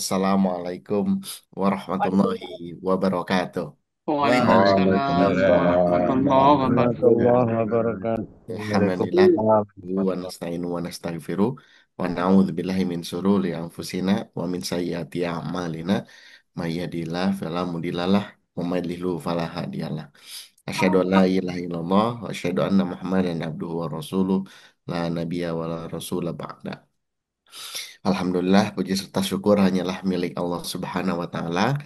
Assalamualaikum warahmatullahi wabarakatuh. Waalaikumsalam Waalaikumsalam warahmatullahi warahmatullahi wabarakatuh. wabarakatuh. Alhamdulillah Waalaikumsalam. wa nasta'inu wa nastaghfiru wa na'udzu billahi min syururi anfusina wa min sayyiati a'malina may yahdihillahu fala mudhillalah wa may yudhlil fala hadiyalah. Asyhadu an la ilaha illallah wa asyhadu anna Muhammadan abduhu wa rasuluh la nabiyya wa la rasula ba'da. Alhamdulillah, puji serta syukur hanyalah milik Allah Subhanahu wa Ta'ala.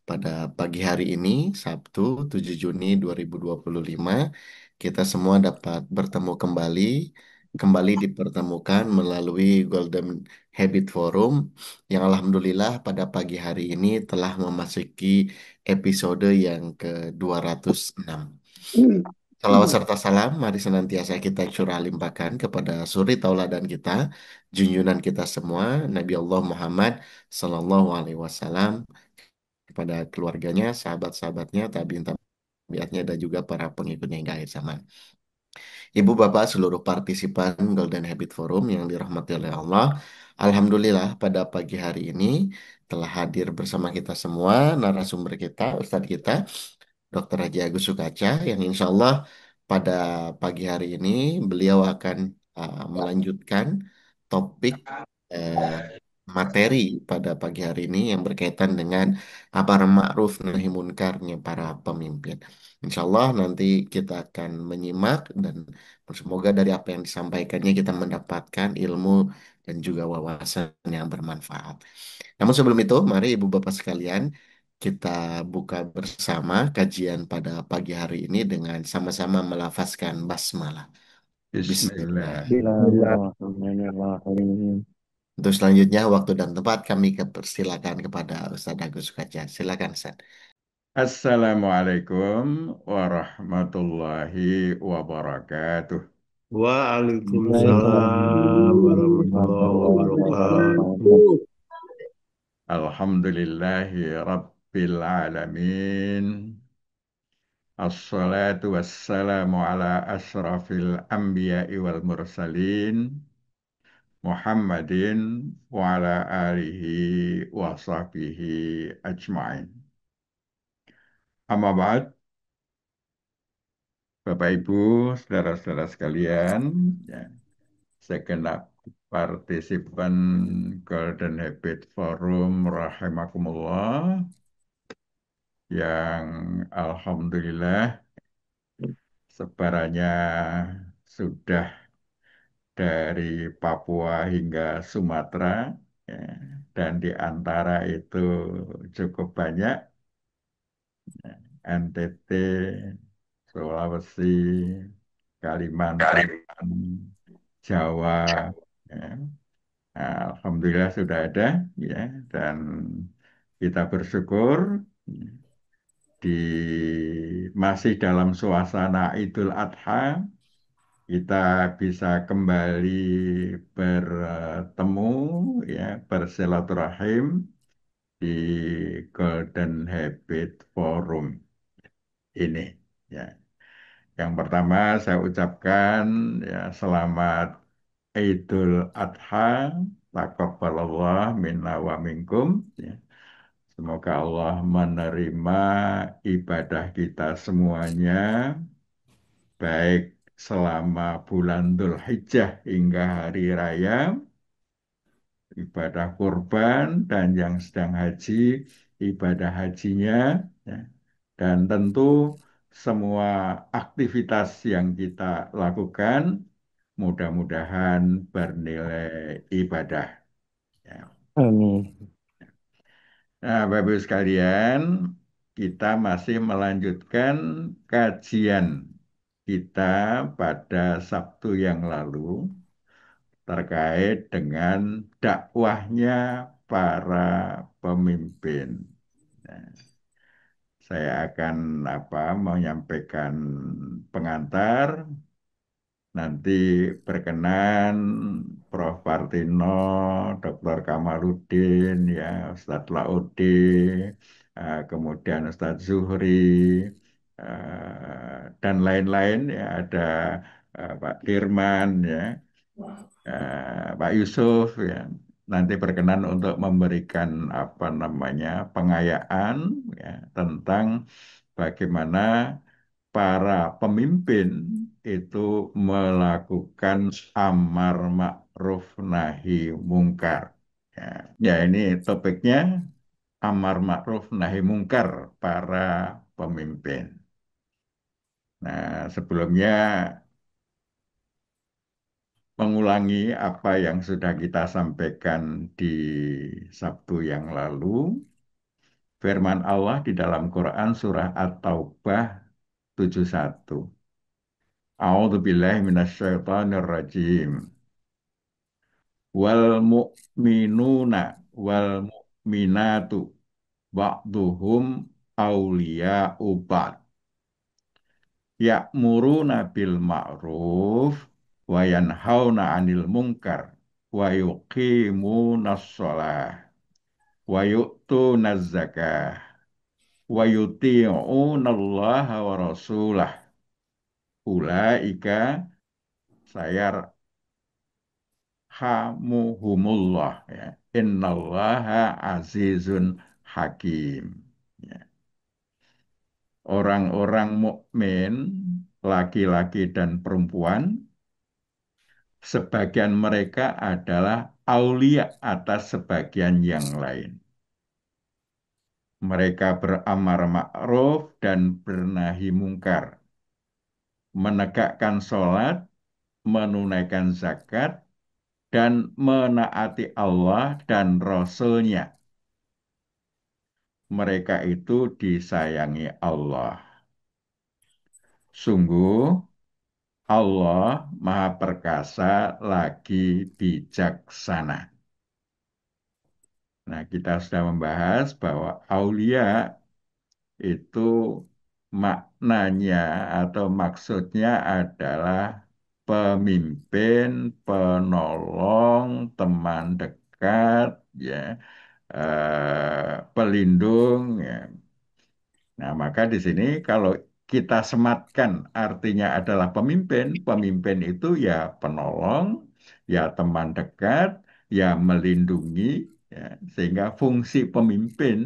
Pada pagi hari ini, Sabtu 7 Juni 2025, kita semua dapat bertemu kembali dipertemukan melalui Golden Habit Forum, yang Alhamdulillah pada pagi hari ini telah memasuki episode yang ke-206. Salawat serta salam, mari senantiasa kita curah limpahkan kepada suri tauladan kita, junjungan kita semua, Nabi Allah Muhammad Sallallahu Alaihi Wasallam, kepada keluarganya, sahabat-sahabatnya, tabiin tabiatnya, dan juga para pengikutnya hingga akhir zaman. Ibu bapak seluruh partisipan Golden Habit Forum yang dirahmati oleh Allah, Alhamdulillah pada pagi hari ini telah hadir bersama kita semua narasumber kita, Ustadz kita, Dr. Haji Agus Sukaca, yang insya Allah pada pagi hari ini beliau akan melanjutkan topik eh, materi pada pagi hari ini yang berkaitan dengan amar ma'ruf nahi munkarnya para pemimpin. Insya Allah nanti kita akan menyimak dan semoga dari apa yang disampaikannya kita mendapatkan ilmu dan juga wawasan yang bermanfaat. Namun sebelum itu, mari Ibu Bapak sekalian, kita buka bersama kajian pada pagi hari ini dengan sama-sama melafazkan basmalah. Bismillah. Bismillah. Bismillahirrahmanirrahim. Untuk selanjutnya, waktu dan tempat kami persilakan kepada Ustadz Agus Kaca. Silakan, Ustadz. Assalamualaikum warahmatullahi wabarakatuh. Waalaikumsalam warahmatullahi wabarakatuh. Alhamdulillahi Rabbil Alamin. Assalatu wassalamu ala asrafil anbiya'i wal mursalin. Muhammadin wa ala alihi wa sahbihi ajma'in. Amma ba'd, Bapak Ibu, saudara-saudara sekalian, ya, segenap partisipan Golden Habit Forum rahimakumullah yang alhamdulillah sebarannya sudah dari Papua hingga Sumatera, ya, dan di antara itu cukup banyak NTT, Sulawesi, Kalimantan, Jawa, ya. Nah, alhamdulillah sudah ada, ya, dan kita bersyukur di masih dalam suasana Idul Adha kita bisa kembali bertemu, ya, bersilaturahim di Golden Habit Forum ini, ya. Yang pertama saya ucapkan, ya, selamat Idul Adha, taqabbalallah minna wa minkum, ya. Semoga Allah menerima ibadah kita semuanya, baik selama bulan Dzulhijjah hingga hari raya, ibadah kurban, dan yang sedang haji, ibadah hajinya, ya. Dan tentu semua aktivitas yang kita lakukan mudah-mudahan bernilai ibadah. Ya. Amin. Nah, Bapak Ibu sekalian, kita masih melanjutkan kajian kita pada Sabtu yang lalu terkait dengan dakwahnya para pemimpin. Nah, saya akan menyampaikan pengantar. Nanti berkenan Prof. Partino, Dr. Kamaludin, ya, Ustadz Laudi, kemudian Ustadz Zuhri, dan lain-lain, ya, ada Pak Dirman, ya, Pak Yusuf, ya. nanti berkenan untuk memberikan apa namanya pengayaan ya, tentang bagaimana para pemimpin itu melakukan amar ma'ruf nahi mungkar. Ya, ya ini topiknya amar ma'ruf nahi mungkar para pemimpin. Nah, sebelumnya mengulangi apa yang sudah kita sampaikan di Sabtu yang lalu, firman Allah di dalam Quran surah At-Taubah 71. A'udzu billahi minasyaitonir rajim. Wal mu'minuna wal mu'minatu ba'duhum awliya'u ba'd. Ya'muruna bil ma'ruf wa yanhauna 'anil munkar wa yuqimunas shalah wa yu'tunaz zakah wa yuti'una Allah wa rasulah ulaika sayar hamuhumullah ya. Innallaha azizun hakim. Ya. Orang-orang mukmin, laki-laki dan perempuan, sebagian mereka adalah aulia atas sebagian yang lain. Mereka beramar ma'ruf dan bernahi mungkar, menegakkan sholat, menunaikan zakat, dan menaati Allah dan Rasul-Nya. Mereka itu disayangi Allah. Sungguh Allah Maha Perkasa lagi bijaksana. Nah, kita sudah membahas bahwa aulia itu maknanya atau maksudnya adalah pemimpin, penolong, teman dekat, ya, pelindung, ya. Nah, maka di sini kalau kita sematkan artinya adalah pemimpin, pemimpin itu ya penolong, ya teman dekat, ya melindungi, ya. Sehingga fungsi pemimpin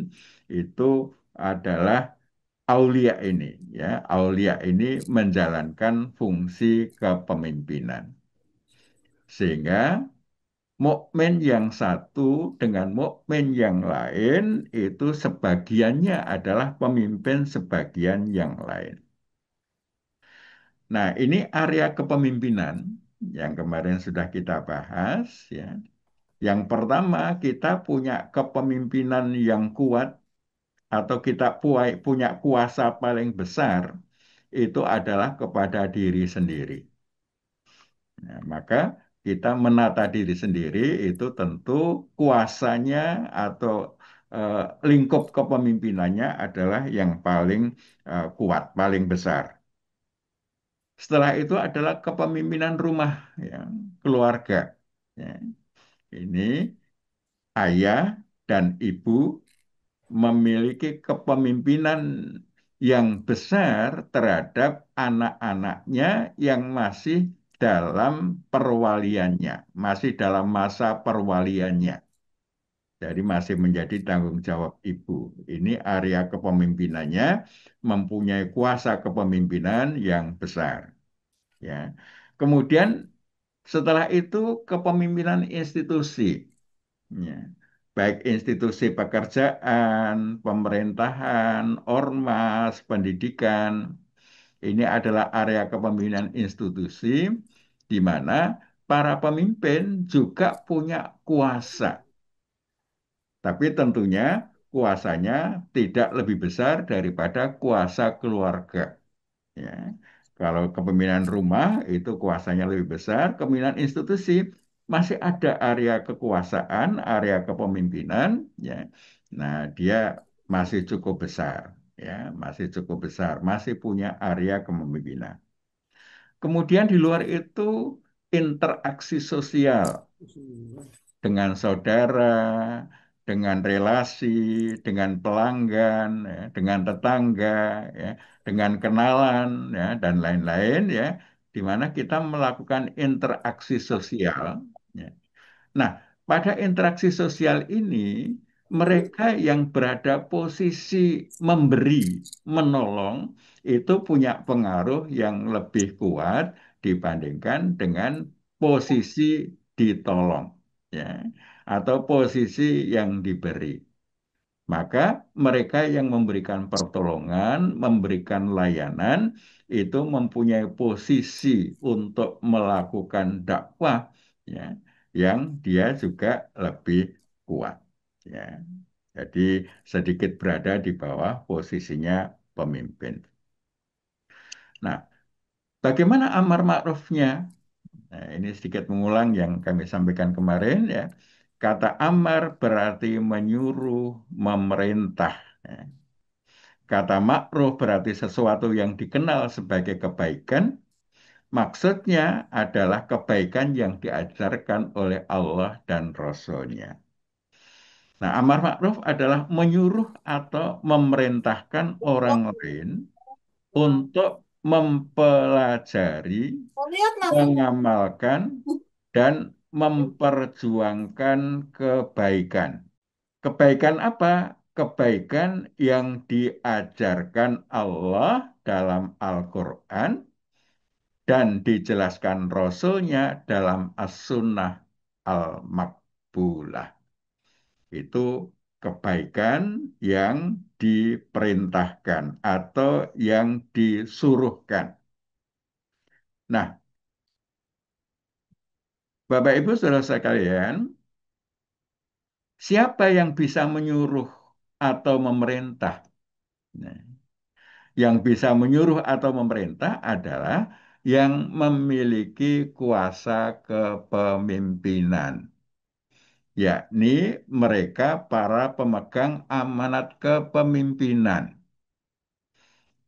itu adalah aulia ini, ya. Aulia ini menjalankan fungsi kepemimpinan. Sehingga mukmin yang satu dengan mukmin yang lain itu sebagiannya adalah pemimpin sebagian yang lain. Nah, ini area kepemimpinan yang kemarin sudah kita bahas ya. Yang pertama, kita punya kepemimpinan yang kuat atau kita punya kuasa paling besar itu adalah kepada diri sendiri. Nah, maka kita menata diri sendiri itu tentu kuasanya atau eh, lingkup kepemimpinannya adalah yang paling kuat, paling besar. Setelah itu adalah kepemimpinan rumah, ya, keluarga. Ya. Ini ayah dan ibu memiliki kepemimpinan yang besar terhadap anak-anaknya yang masih dalam perwaliannya, masih dalam masa perwaliannya. Jadi masih menjadi tanggung jawab ibu. Ini area kepemimpinannya mempunyai kuasa kepemimpinan yang besar. Ya. Kemudian setelah itu kepemimpinan institusi. Ya. Baik institusi pekerjaan, pemerintahan, ormas, pendidikan. Ini adalah area kepemimpinan institusi di mana para pemimpin juga punya kuasa. Tapi tentunya kuasanya tidak lebih besar daripada kuasa keluarga. Ya. Kalau kepemimpinan rumah itu kuasanya lebih besar, kepemimpinan institusi masih ada area kekuasaan, area kepemimpinan, ya. Nah, dia masih cukup besar, ya, masih cukup besar, masih punya area kepemimpinan. Kemudian di luar itu interaksi sosial dengan saudara, dengan relasi, dengan pelanggan, ya, dengan tetangga, ya, dengan kenalan, ya, dan lain-lain, ya, di mana kita melakukan interaksi sosial. Ya. Nah, pada interaksi sosial ini, mereka yang berada posisi memberi, menolong, itu punya pengaruh yang lebih kuat dibandingkan dengan posisi ditolong, ya, atau posisi yang diberi. Maka mereka yang memberikan pertolongan, memberikan layanan, itu mempunyai posisi untuk melakukan dakwah, ya, yang dia juga lebih kuat. Ya. Jadi sedikit berada di bawah posisinya pemimpin. Nah, bagaimana amar ma'rufnya? Nah, ini sedikit mengulang yang kami sampaikan kemarin ya. Kata amar berarti menyuruh, memerintah. Ya. Kata makruh berarti sesuatu yang dikenal sebagai kebaikan. Maksudnya adalah kebaikan yang diajarkan oleh Allah dan Rasul-Nya. Nah, amar makruf adalah menyuruh atau memerintahkan orang lain untuk mempelajari, mengamalkan, dan memperjuangkan kebaikan. Kebaikan apa? Kebaikan yang diajarkan Allah dalam Al-Quran dan dijelaskan Rasulnya dalam As-Sunnah Al-Makbulah. Itu kebaikan yang diperintahkan atau yang disuruhkan. Nah, Bapak Ibu Saudara sekalian, siapa yang bisa menyuruh atau memerintah? Nah, yang bisa menyuruh atau memerintah adalah yang memiliki kuasa kepemimpinan, yakni mereka para pemegang amanat kepemimpinan.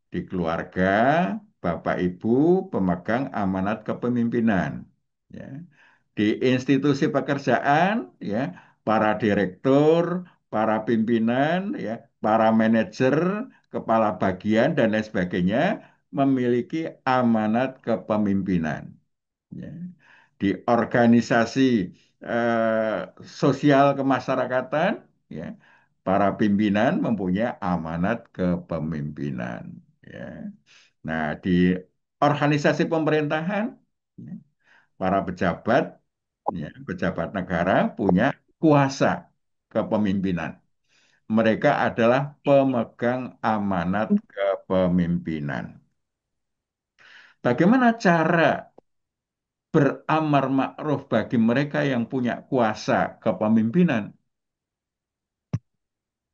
Di keluarga, Bapak Ibu pemegang amanat kepemimpinan. Ya. Di institusi pekerjaan, ya, para direktur, para pimpinan, ya, para manajer, kepala bagian, dan lain sebagainya memiliki amanat kepemimpinan. Ya. Di organisasi eh, sosial kemasyarakatan, ya, para pimpinan mempunyai amanat kepemimpinan. Ya. Nah, di organisasi pemerintahan, ya, para pejabat, ya, pejabat negara punya kuasa kepemimpinan. Mereka adalah pemegang amanat kepemimpinan. Bagaimana cara beramar ma'ruf bagi mereka yang punya kuasa kepemimpinan?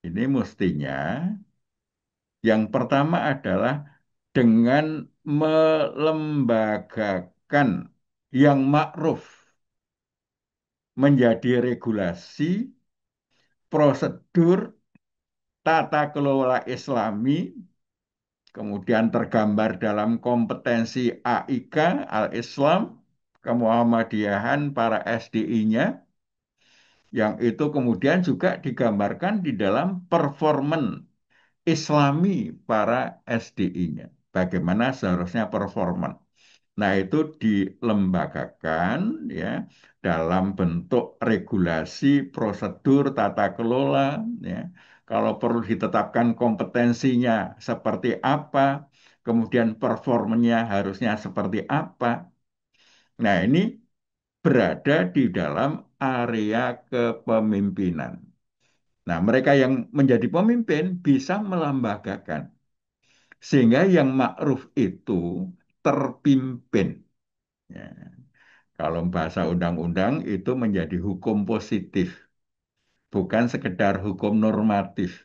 Ini mestinya yang pertama adalah dengan melembagakan yang ma'ruf menjadi regulasi, prosedur, tata kelola Islami, kemudian tergambar dalam kompetensi AIK, Al-Islam, kemuhammadiyahan, para SDI-nya, yang itu kemudian juga digambarkan di dalam performan Islami para SDI-nya. Bagaimana seharusnya performan. Nah, itu dilembagakan ya dalam bentuk regulasi, prosedur, tata kelola ya. Kalau perlu ditetapkan kompetensinya seperti apa, kemudian performanya harusnya seperti apa. Nah, ini berada di dalam area kepemimpinan. Nah, mereka yang menjadi pemimpin bisa melembagakan sehingga yang ma'ruf itu terpimpin. Ya. Kalau bahasa undang-undang itu menjadi hukum positif, bukan sekedar hukum normatif.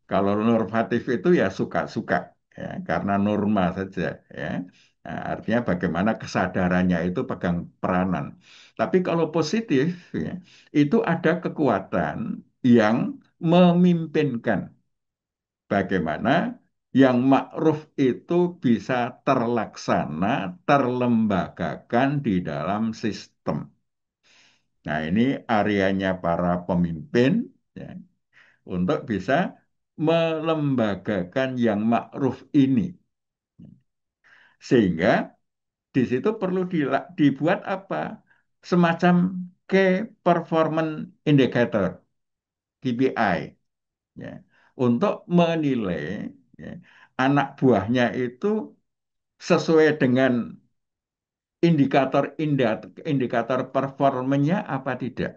Kalau normatif itu ya suka-suka, ya, karena norma saja, ya. Nah, artinya bagaimana kesadarannya itu pegang peranan. Tapi kalau positif, ya, itu ada kekuatan yang memimpinkan. Bagaimana yang ma'ruf itu bisa terlaksana, terlembagakan di dalam sistem. Nah, ini areanya para pemimpin ya, untuk bisa melembagakan yang ma'ruf ini. Sehingga di situ perlu dibuat apa? Semacam Key Performance Indicator KPI ya, untuk menilai ya, anak buahnya itu sesuai dengan indikator performanya apa tidak.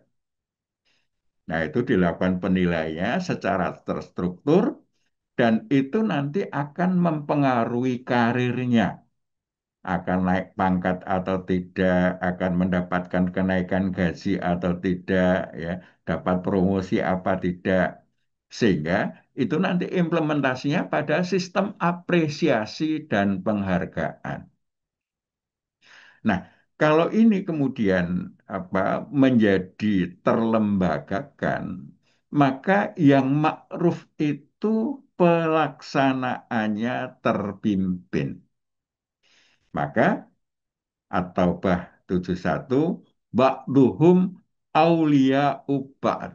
Nah, itu dilakukan penilaiannya secara terstruktur dan itu nanti akan mempengaruhi karirnya. Akan naik pangkat atau tidak, akan mendapatkan kenaikan gaji atau tidak, ya, dapat promosi apa tidak. Sehingga itu nanti implementasinya pada sistem apresiasi dan penghargaan. Nah, kalau ini kemudian apa menjadi terlembagakan, maka yang ma'ruf itu pelaksanaannya terpimpin. Maka At-Taubah 71 ba'duhum aulia ba'd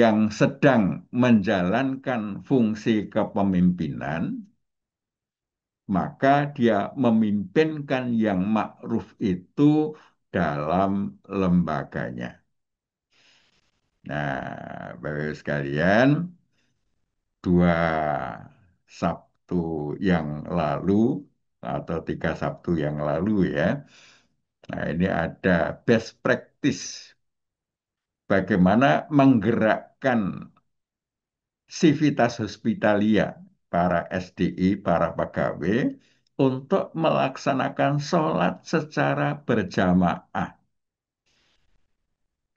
yang sedang menjalankan fungsi kepemimpinan maka dia memimpinkan yang ma'ruf itu dalam lembaganya. Nah, Bapak Ibu sekalian, dua Sabtu yang lalu atau 3 Sabtu yang lalu ya. Nah, ini ada best practice bagaimana menggerakkan Civitas Hospitalia, para SDI, para pegawai, untuk melaksanakan sholat secara berjamaah.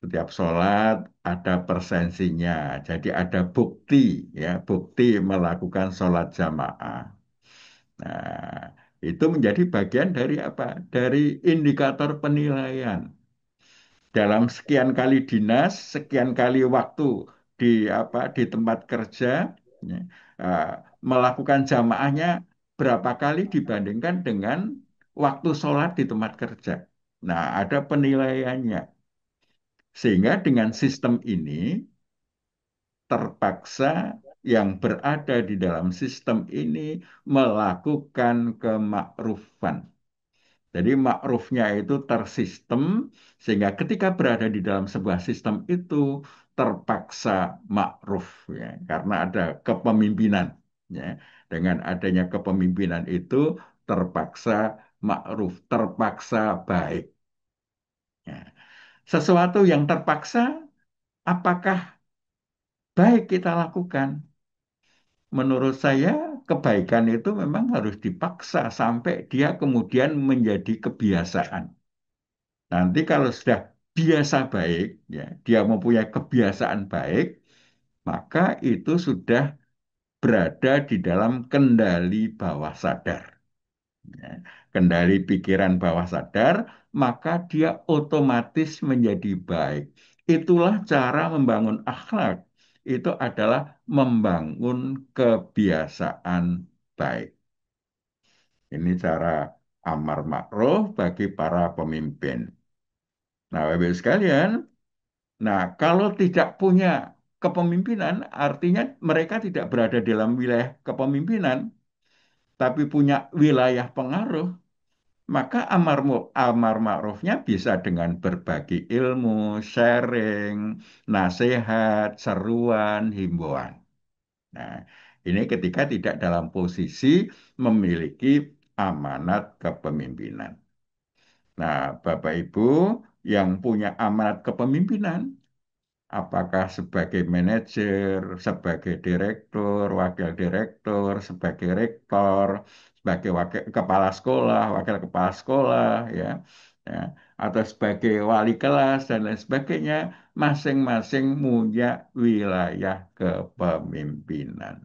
Setiap sholat ada persensinya, jadi ada bukti, ya, bukti melakukan sholat jamaah. Nah, itu menjadi bagian dari apa? Dari indikator penilaian dalam sekian kali dinas, sekian kali waktu di apa di tempat kerja, ya, eh, melakukan jamaahnya berapa kali dibandingkan dengan waktu sholat di tempat kerja. Nah, ada penilaiannya. Sehingga dengan sistem ini terpaksa yang berada di dalam sistem ini melakukan kemakrufan. Jadi makrufnya itu tersistem sehingga ketika berada di dalam sebuah sistem itu terpaksa makruf ya karena ada kepemimpinan ya. Dengan adanya kepemimpinan itu terpaksa makruf, terpaksa baik. Ya. Sesuatu yang terpaksa apakah baik kita lakukan? Menurut saya kebaikan itu memang harus dipaksa sampai dia kemudian menjadi kebiasaan. Nanti kalau sudah biasa baik, ya, dia mempunyai kebiasaan baik, maka itu sudah berada di dalam kendali bawah sadar. Ya. Kendali pikiran bawah sadar, maka dia otomatis menjadi baik. Itulah cara membangun akhlak. Itu adalah membangun kebiasaan baik. Ini cara amar ma'ruf bagi para pemimpin. Nah, Bapak Ibu sekalian, nah, kalau tidak punya kepemimpinan, artinya mereka tidak berada dalam wilayah kepemimpinan, tapi punya wilayah pengaruh, maka amar ma'rufnya bisa dengan berbagi ilmu, sharing, nasihat, seruan, himbauan. Nah, ini ketika tidak dalam posisi memiliki amanat kepemimpinan. Nah, Bapak Ibu yang punya amanat kepemimpinan, apakah sebagai manajer, sebagai direktur, wakil direktur, sebagai rektor, sebagai wakil kepala sekolah, wakil kepala sekolah, ya, ya, atau sebagai wali kelas dan lain sebagainya, masing-masing punya wilayah kepemimpinan.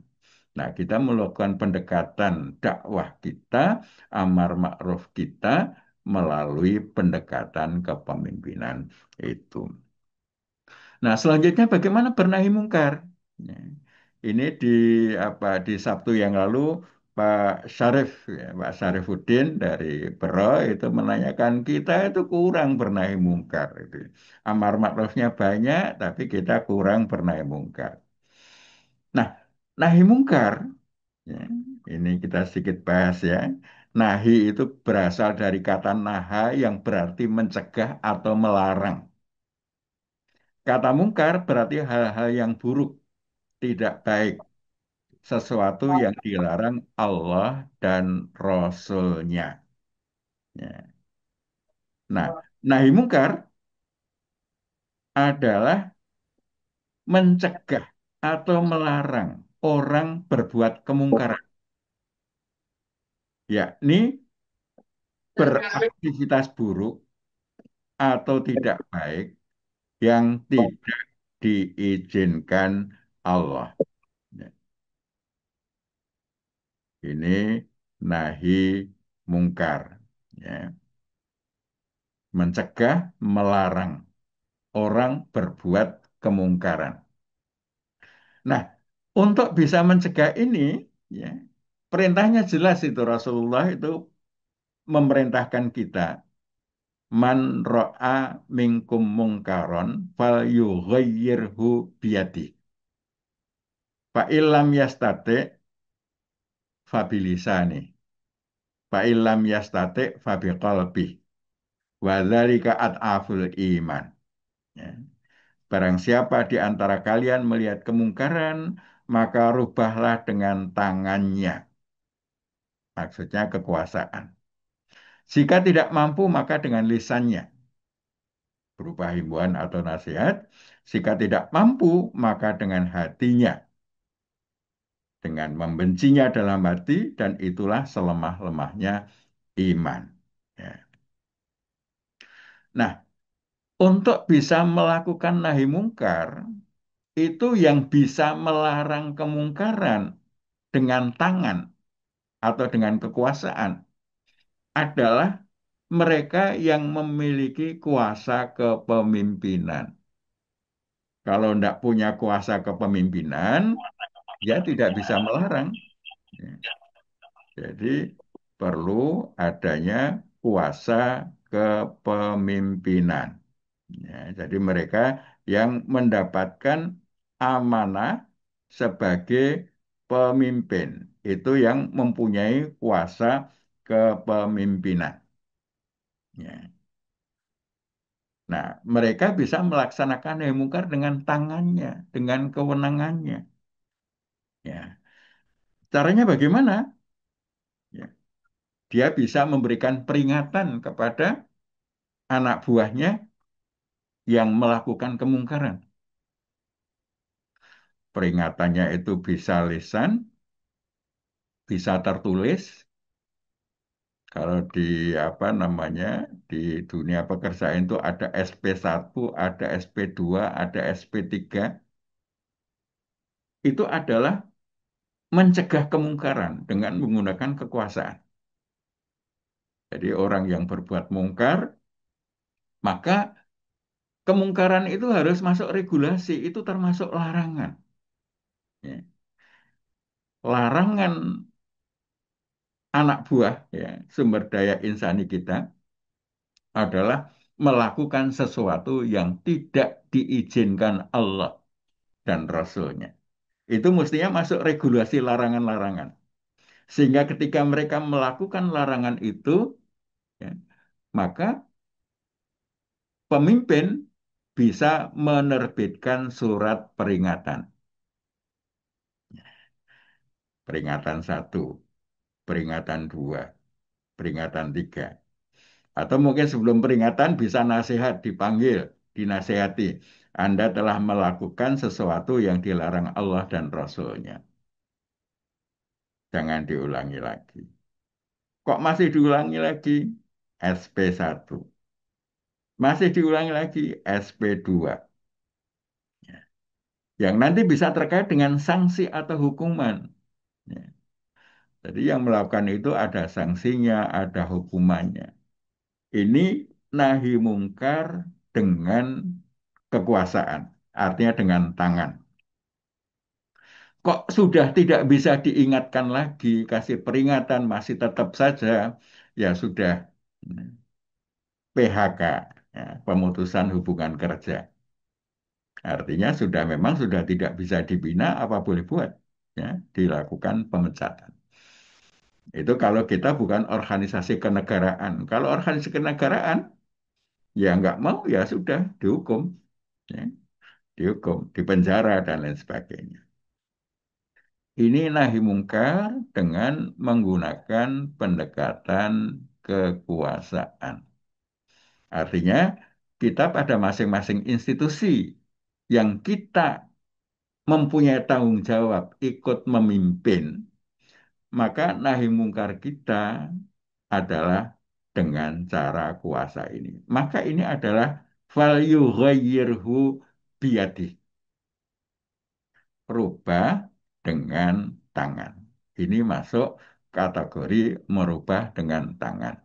Nah, kita melakukan pendekatan dakwah kita, amar ma'ruf kita melalui pendekatan kepemimpinan itu. Nah, selanjutnya bagaimana bernahi mungkar? Ya, ini di apa di Sabtu yang lalu Pak Syarif, ya, Pak Syarifuddin dari Bero itu menanyakan kita itu kurang bernahi mungkar itu. Amar ma'rufnya banyak, tapi kita kurang bernahi mungkar. Nah, nahi mungkar, ya, ini kita sedikit bahas ya. Nahi itu berasal dari kata naha yang berarti mencegah atau melarang. Kata mungkar berarti hal-hal yang buruk, tidak baik, sesuatu yang dilarang Allah dan Rasul-Nya. Ya. Nah, nahi mungkar adalah mencegah atau melarang orang berbuat kemungkaran, yakni beraktivitas buruk atau tidak baik yang tidak diizinkan Allah. Ya, ini nahi mungkar. Ya, mencegah, melarang orang berbuat kemungkaran. Nah, untuk bisa mencegah ini, ya, perintahnya jelas itu Rasulullah itu memerintahkan kita man ro'a minkum mungkaron fal yughayyirhu biyadi. Fa illam yastate fabilisani. Fa illam yastate fabiqalbi. Wa dzalika ad'aful iman. Ya. Barang siapa di antara kalian melihat kemungkaran, maka rubahlah dengan tangannya. Maksudnya kekuasaan. Jika tidak mampu, maka dengan lisannya. Berupa himbauan atau nasihat. Jika tidak mampu, maka dengan hatinya. Dengan membencinya dalam hati, dan itulah selemah-lemahnya iman. Ya. Nah, untuk bisa melakukan nahi mungkar, itu yang bisa melarang kemungkaran dengan tangan atau dengan kekuasaan adalah mereka yang memiliki kuasa kepemimpinan. Kalau tidak punya kuasa kepemimpinan, dia tidak bisa melarang. Ya. Jadi perlu adanya kuasa kepemimpinan. Ya, jadi mereka yang mendapatkan amanah sebagai pemimpin itu yang mempunyai kuasa kepemimpinan. Ya. Nah, mereka bisa melaksanakan nahi mungkar dengan tangannya, dengan kewenangannya. Ya, caranya bagaimana? Ya, dia bisa memberikan peringatan kepada anak buahnya yang melakukan kemungkaran. Peringatannya itu bisa lisan, bisa tertulis. Kalau di apa namanya di dunia pekerjaan itu ada SP1, ada SP2, ada SP3. Itu adalah mencegah kemungkaran dengan menggunakan kekuasaan. Jadi orang yang berbuat mungkar, maka kemungkaran itu harus masuk regulasi, itu termasuk larangan. Ya. Larangan anak buah, ya, sumber daya insani kita adalah melakukan sesuatu yang tidak diizinkan Allah dan Rasul-Nya. Itu mestinya masuk regulasi larangan-larangan. Sehingga ketika mereka melakukan larangan itu, ya, maka pemimpin bisa menerbitkan surat peringatan. Peringatan satu, peringatan dua, peringatan tiga. Atau mungkin sebelum peringatan bisa nasihat, dipanggil, dinasehati. Anda telah melakukan sesuatu yang dilarang Allah dan Rasul-Nya. Jangan diulangi lagi. Kok masih diulangi lagi? SP1. Masih diulangi lagi SP2. Yang nanti bisa terkait dengan sanksi atau hukuman. Ya. Jadi yang melakukan itu ada sanksinya, ada hukumannya. Ini nahi mungkar dengan kekuasaan, artinya dengan tangan. Kok sudah tidak bisa diingatkan lagi, kasih peringatan masih tetap saja, ya sudah PHK, ya, pemutusan hubungan kerja. Artinya sudah memang sudah tidak bisa dibina, apa boleh buat, ya, dilakukan pemecatan. Itu kalau kita bukan organisasi kenegaraan. Kalau organisasi kenegaraan, ya nggak mau, ya sudah dihukum. Ya. dihukum, dipenjara dan lain sebagainya. Ini nahi mungkar dengan menggunakan pendekatan kekuasaan. Artinya kita pada masing-masing institusi yang kita mempunyai tanggung jawab ikut memimpin, maka nahi mungkar kita adalah dengan cara kuasa ini. Maka ini adalah fal yughayyirhu biyadi, rubah dengan tangan. Ini masuk kategori merubah dengan tangan.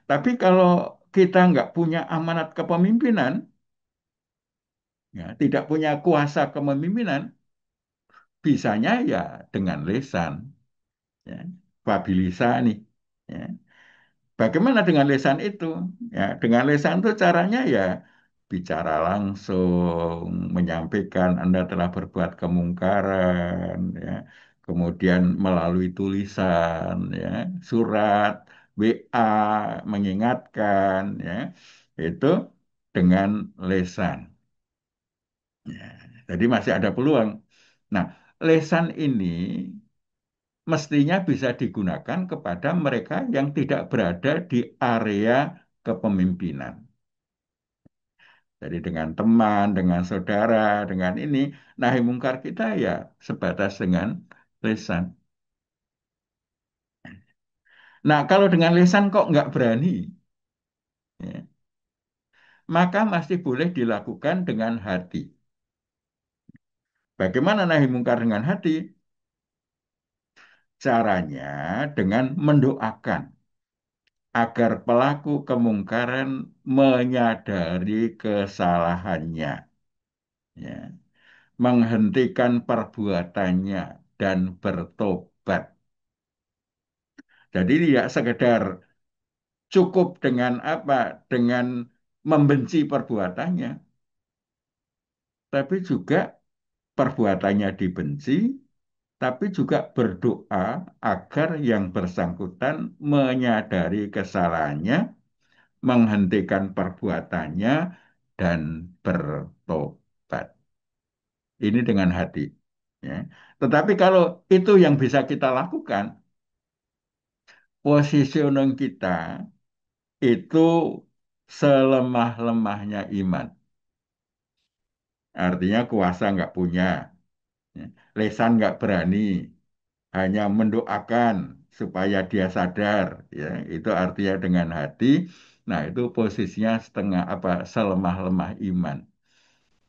Tapi kalau kita nggak punya amanat kepemimpinan, ya, tidak punya kuasa kepemimpinan, bisanya ya dengan lisan, ya, fabilisa nih. Ya. Bagaimana dengan lisan itu? Ya, dengan lisan itu caranya ya bicara langsung, menyampaikan Anda telah berbuat kemungkaran, ya. Kemudian melalui tulisan, ya, surat, WA, mengingatkan, ya, itu dengan lisan. Ya, jadi masih ada peluang. Nah, lesan ini mestinya bisa digunakan kepada mereka yang tidak berada di area kepemimpinan. Jadi dengan teman, dengan saudara, dengan ini, nahi mungkar kita ya sebatas dengan lesan. Nah, kalau dengan lesan kok nggak berani, ya, maka masih boleh dilakukan dengan hati. Bagaimana nahi mungkar dengan hati? Caranya dengan mendoakan agar pelaku kemungkaran menyadari kesalahannya, ya, menghentikan perbuatannya dan bertobat. Jadi tidak sekedar cukup dengan apa, dengan membenci perbuatannya, tapi juga perbuatannya dibenci, tapi juga berdoa agar yang bersangkutan menyadari kesalahannya, menghentikan perbuatannya, dan bertobat. Ini dengan hati. Ya. Tetapi kalau itu yang bisa kita lakukan, positioning kita itu selemah-lemahnya iman. Artinya kuasa nggak punya, ya. Lesan nggak berani, hanya mendoakan supaya dia sadar. Ya. Itu artinya dengan hati. Nah itu posisinya setengah apa selemah-lemah iman.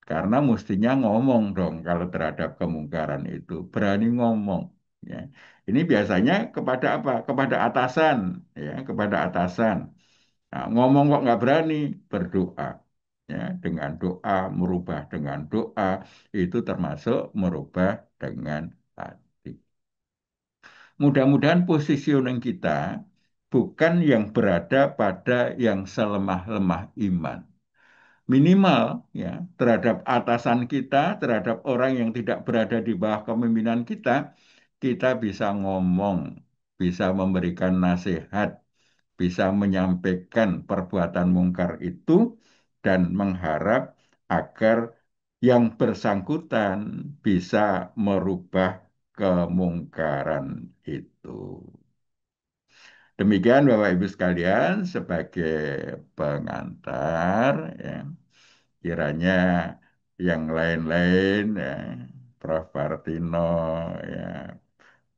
Karena mestinya ngomong dong kalau terhadap kemungkaran itu. Berani ngomong. Ya. Ini biasanya kepada apa? Kepada atasan. Ya, kepada atasan. Nah, ngomong kok nggak berani, berdoa. Ya, dengan doa, merubah dengan doa, itu termasuk merubah dengan hati. Mudah-mudahan positioning kita bukan yang berada pada yang selemah-lemah iman. Minimal ya terhadap atasan kita, terhadap orang yang tidak berada di bawah kepemimpinan kita, kita bisa ngomong, bisa memberikan nasihat, bisa menyampaikan perbuatan mungkar itu dan mengharap agar yang bersangkutan bisa merubah kemungkaran itu. Demikian Bapak Ibu sekalian sebagai pengantar ya. Kiranya yang lain-lain ya, Prof. Partino ya,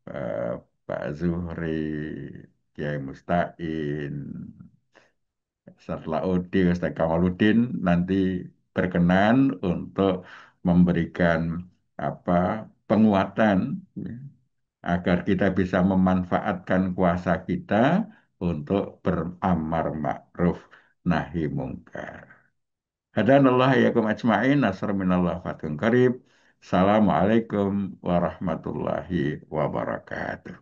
eh, Pak Zuhri, Kiai Mustain, Sarlaudi, Ustaz Kamaludin nanti berkenan untuk memberikan apa penguatan ya, agar kita bisa memanfaatkan kuasa kita untuk beramar ma'ruf nahi mungkar. Hadanallah yakum ajma'in, nasr minallah fatun qarib. Assalamualaikum warahmatullahi wabarakatuh.